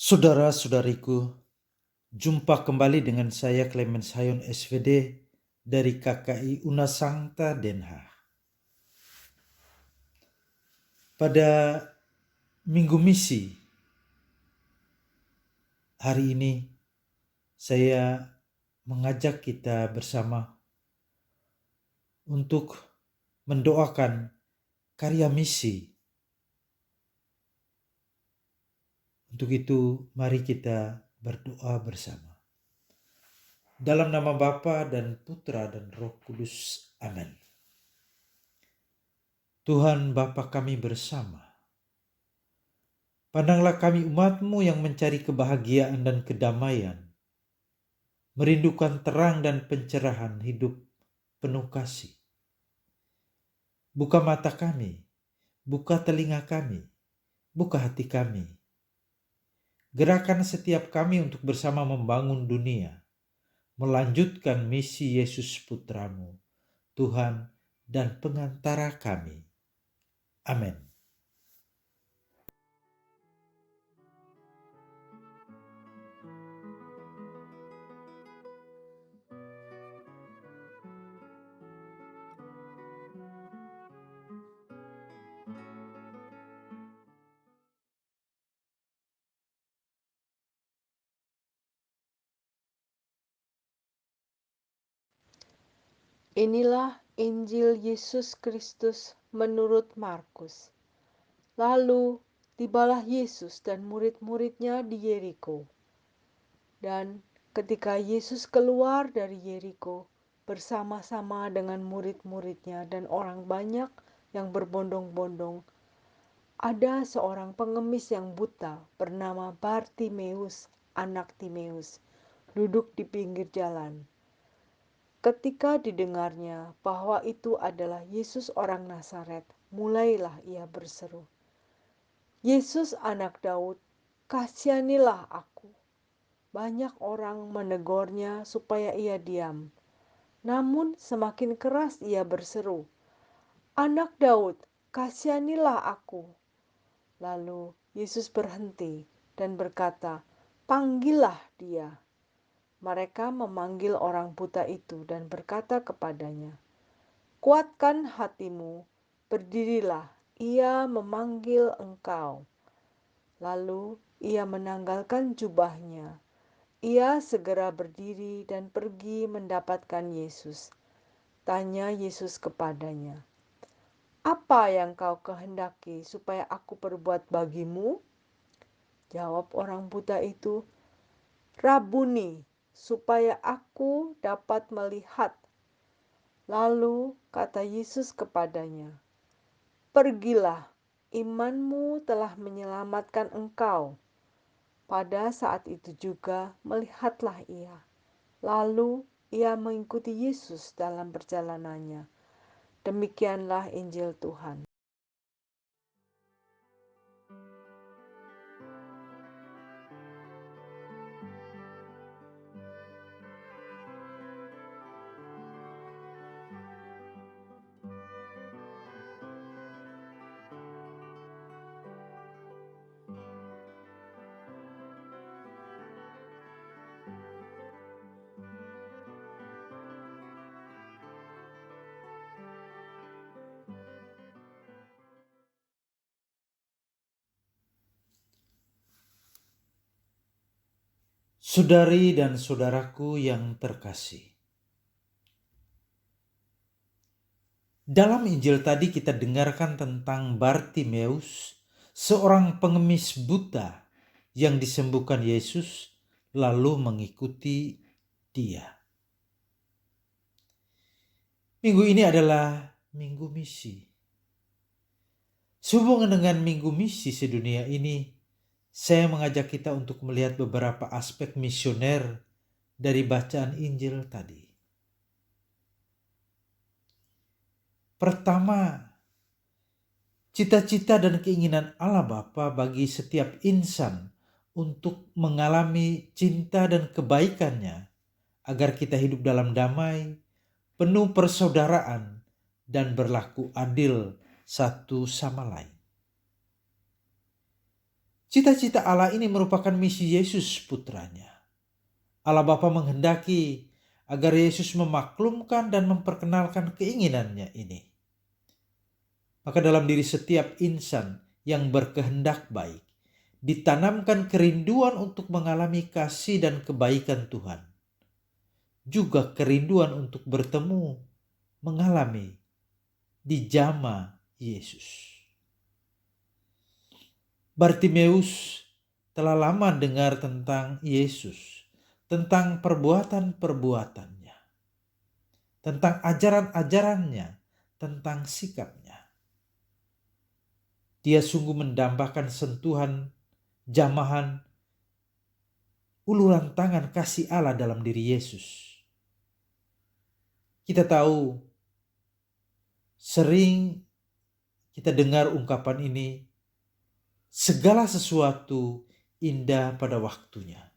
Saudara-saudariku, jumpa kembali dengan saya Clemens Hayon SVD dari KKI Una Sankta Den Haag. Pada Minggu Misi hari ini saya mengajak kita bersama untuk mendoakan karya misi. Untuk itu mari kita berdoa bersama. Dalam nama Bapa dan Putra dan Roh Kudus. Amin. Tuhan Bapa kami bersama. Pandanglah kami umat-Mu yang mencari kebahagiaan dan kedamaian, merindukan terang dan pencerahan hidup penuh kasih. Buka mata kami, buka telinga kami, buka hati kami. Gerakan setiap kami untuk bersama membangun dunia, melanjutkan misi Yesus Putra-Mu, Tuhan dan pengantara kami. Amin. Inilah Injil Yesus Kristus menurut Markus. Lalu tibalah Yesus dan murid-muridnya di Yeriko. Dan ketika Yesus keluar dari Yeriko bersama-sama dengan murid-muridnya dan orang banyak yang berbondong-bondong, ada seorang pengemis yang buta bernama Bartimeus, anak Timeus, duduk di pinggir jalan. Ketika didengarnya bahwa itu adalah Yesus orang Nazaret, mulailah ia berseru, "Yesus anak Daud, kasihanilah aku." Banyak orang menegurnya supaya ia diam. Namun semakin keras ia berseru, "Anak Daud, kasihanilah aku." Lalu Yesus berhenti dan berkata, "Panggillah dia." Mereka memanggil orang buta itu dan berkata kepadanya, "Kuatkan hatimu, berdirilah, ia memanggil engkau." Lalu ia menanggalkan jubahnya. Ia segera berdiri dan pergi mendapatkan Yesus. Tanya Yesus kepadanya, "Apa yang kau kehendaki supaya aku perbuat bagimu?" Jawab orang buta itu, "Rabuni, supaya aku dapat melihat." Lalu kata Yesus kepadanya, "Pergilah, imanmu telah menyelamatkan engkau." Pada saat itu juga melihatlah ia. Lalu ia mengikuti Yesus dalam perjalanannya. Demikianlah Injil Tuhan. Saudari dan saudaraku yang terkasih, dalam Injil tadi kita dengarkan tentang Bartimeus, seorang pengemis buta yang disembuhkan Yesus lalu mengikuti dia. Minggu ini adalah Minggu Misi. Sehubungan dengan Minggu Misi sedunia ini, saya mengajak kita untuk melihat beberapa aspek misioner dari bacaan Injil tadi. Pertama, cita-cita dan keinginan Allah Bapa bagi setiap insan untuk mengalami cinta dan kebaikannya agar kita hidup dalam damai, penuh persaudaraan, dan berlaku adil satu sama lain. Cita-cita Allah ini merupakan misi Yesus putranya. Allah Bapa menghendaki agar Yesus memaklumkan dan memperkenalkan keinginannya ini. Maka dalam diri setiap insan yang berkehendak baik, ditanamkan kerinduan untuk mengalami kasih dan kebaikan Tuhan. Juga kerinduan untuk bertemu, mengalami, dijamah Yesus. Bartimeus telah lama dengar tentang Yesus, tentang perbuatan-perbuatannya, tentang ajaran-ajarannya, tentang sikapnya. Dia sungguh mendambakan sentuhan, jamahan, uluran tangan kasih Allah dalam diri Yesus. Kita tahu, sering kita dengar ungkapan ini, segala sesuatu indah pada waktunya.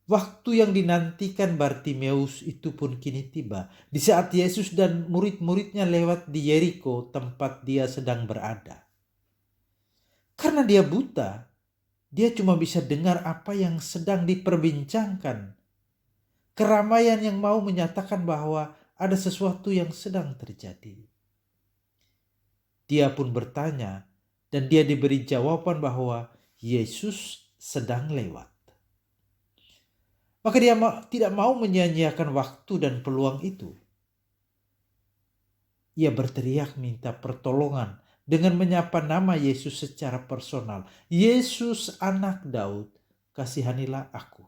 Waktu yang dinantikan Bartimeus itu pun kini tiba. Di saat Yesus dan murid-muridnya lewat di Yeriko, tempat dia sedang berada. Karena dia buta, dia cuma bisa dengar apa yang sedang diperbincangkan. Keramaian yang mau menyatakan bahwa ada sesuatu yang sedang terjadi. Dia pun bertanya, dan dia diberi jawaban bahwa Yesus sedang lewat. Maka dia tidak mau menyia-nyiakan waktu dan peluang itu. Ia berteriak minta pertolongan dengan menyapa nama Yesus secara personal. Yesus anak Daud, kasihanilah aku.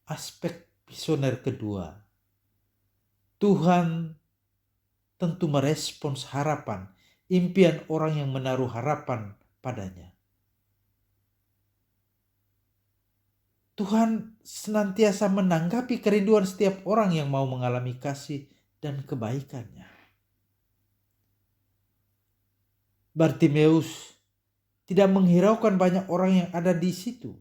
Aspek visioner kedua. Tuhan tentu merespons harapan, impian orang yang menaruh harapan padanya. Tuhan senantiasa menanggapi kerinduan setiap orang yang mau mengalami kasih dan kebaikannya. Bartimeus tidak menghiraukan banyak orang yang ada di situ.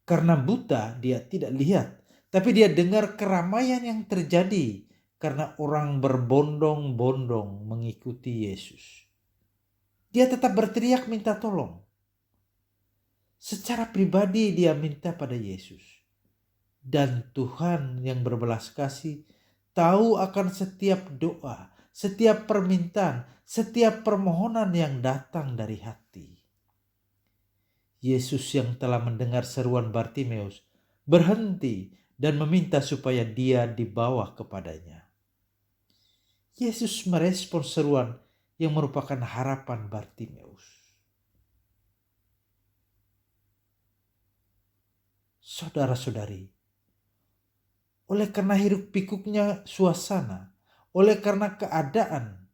Karena buta dia tidak lihat, tapi dia dengar keramaian yang terjadi karena orang berbondong-bondong mengikuti Yesus. Dia tetap berteriak minta tolong. Secara pribadi dia minta pada Yesus. Dan Tuhan yang berbelas kasih tahu akan setiap doa, setiap permintaan, setiap permohonan yang datang dari hati. Yesus yang telah mendengar seruan Bartimeus berhenti dan meminta supaya dia dibawa kepadanya. Yesus merespons seruan yang merupakan harapan Bartimeus. Saudara-saudari, oleh karena hiruk pikuknya suasana, oleh karena keadaan,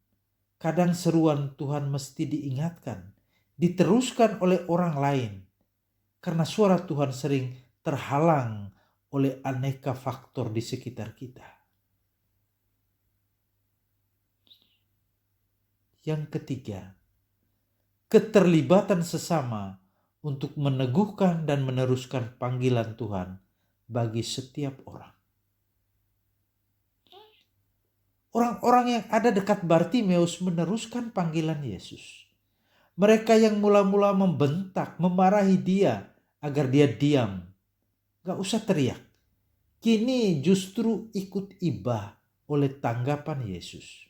kadang seruan Tuhan mesti diingatkan, diteruskan oleh orang lain, karena suara Tuhan sering terhalang oleh aneka faktor di sekitar kita. Yang ketiga, keterlibatan sesama untuk meneguhkan dan meneruskan panggilan Tuhan bagi setiap orang. Orang-orang yang ada dekat Bartimeus meneruskan panggilan Yesus. Mereka yang mula-mula membentak, memarahi dia agar dia diam. Gak usah teriak. Kini justru ikut ibah oleh tanggapan Yesus.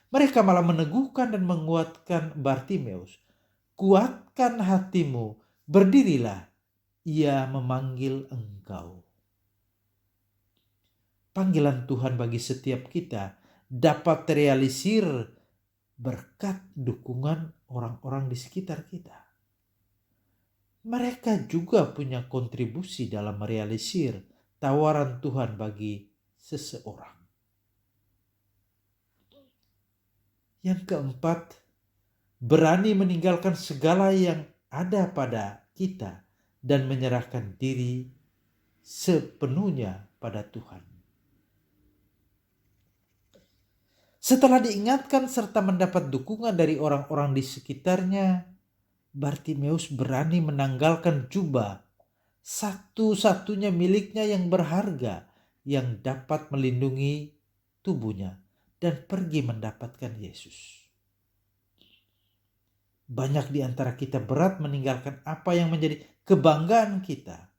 Mereka malah meneguhkan dan menguatkan Bartimeus. Kuatkan hatimu, berdirilah, ia memanggil engkau. Panggilan Tuhan bagi setiap kita dapat terrealisir berkat dukungan orang-orang di sekitar kita. Mereka juga punya kontribusi dalam merealisir tawaran Tuhan bagi seseorang. Yang keempat, berani meninggalkan segala yang ada pada kita dan menyerahkan diri sepenuhnya pada Tuhan. Setelah diingatkan serta mendapat dukungan dari orang-orang di sekitarnya, Bartimeus berani menanggalkan jubah, satu-satunya miliknya yang berharga yang dapat melindungi tubuhnya, dan pergi mendapatkan Yesus. Banyak di antara kita berat meninggalkan apa yang menjadi kebanggaan kita.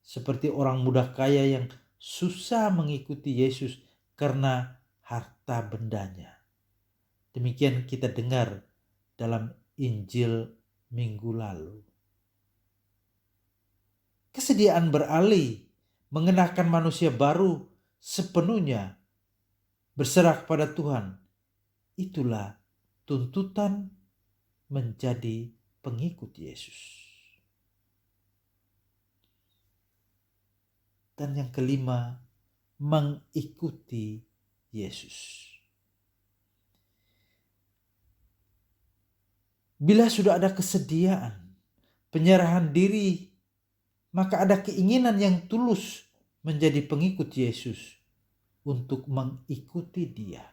Seperti orang muda kaya yang susah mengikuti Yesus karena harta bendanya. Demikian kita dengar dalam Injil minggu lalu. Kesediaan beralih, mengenakan manusia baru sepenuhnya, berserah kepada Tuhan. Itulah tuntutan menjadi pengikut Yesus. Dan yang kelima, mengikuti Yesus. Bila sudah ada kesediaan, penyerahan diri, maka ada keinginan yang tulus menjadi pengikut Yesus untuk mengikuti Dia.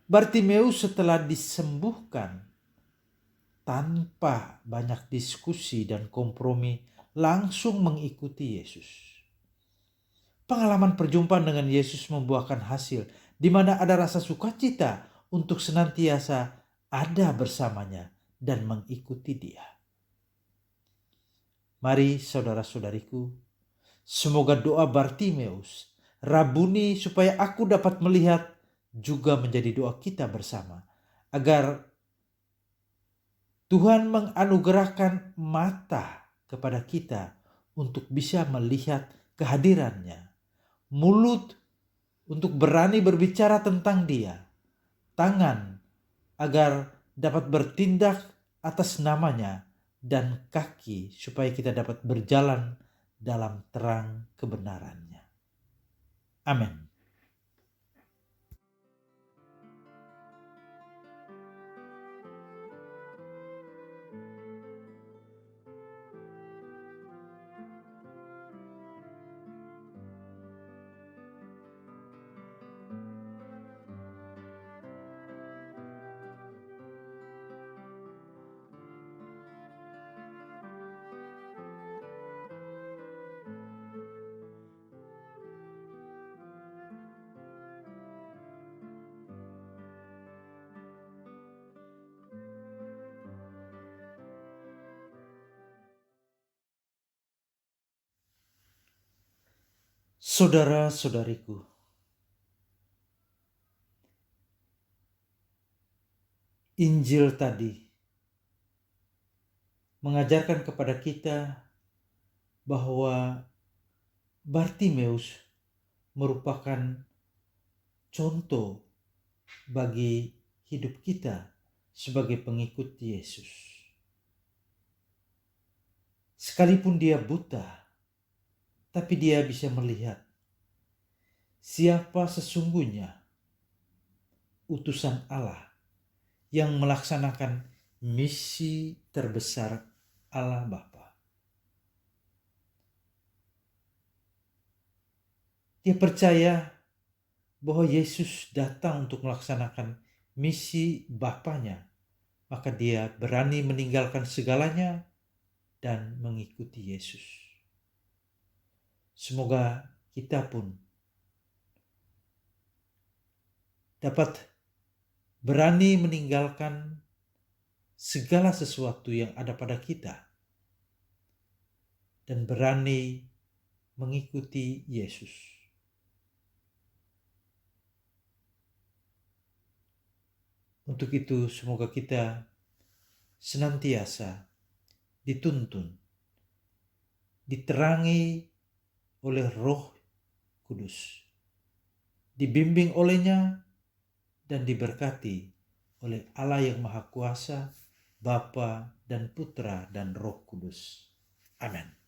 Bartimeus setelah disembuhkan tanpa banyak diskusi dan kompromi langsung mengikuti Yesus. Pengalaman perjumpaan dengan Yesus membuahkan hasil di mana ada rasa sukacita untuk senantiasa ada bersamanya dan mengikuti Dia. Mari saudara-saudariku, semoga doa Bartimeus, Rabuni supaya aku dapat melihat, juga menjadi doa kita bersama, agar Tuhan menganugerahkan mata kepada kita untuk bisa melihat kehadirannya, mulut untuk berani berbicara tentang Dia, tangan agar dapat bertindak atas namanya, dan kaki supaya kita dapat berjalan dalam terang kebenarannya. Amin. Saudara-saudariku, Injil tadi mengajarkan kepada kita bahwa Bartimeus merupakan contoh bagi hidup kita sebagai pengikut Yesus. Sekalipun dia buta, tapi dia bisa melihat siapa sesungguhnya utusan Allah yang melaksanakan misi terbesar Allah Bapa. Dia percaya bahwa Yesus datang untuk melaksanakan misi Bapanya, maka dia berani meninggalkan segalanya dan mengikuti Yesus. Semoga kita pun dapat berani meninggalkan segala sesuatu yang ada pada kita dan berani mengikuti Yesus. Untuk itu semoga kita senantiasa dituntun, diterangi oleh Roh Kudus, dibimbing olehnya dan diberkati oleh Allah yang Maha Kuasa, Bapa dan Putra dan Roh Kudus. Amin.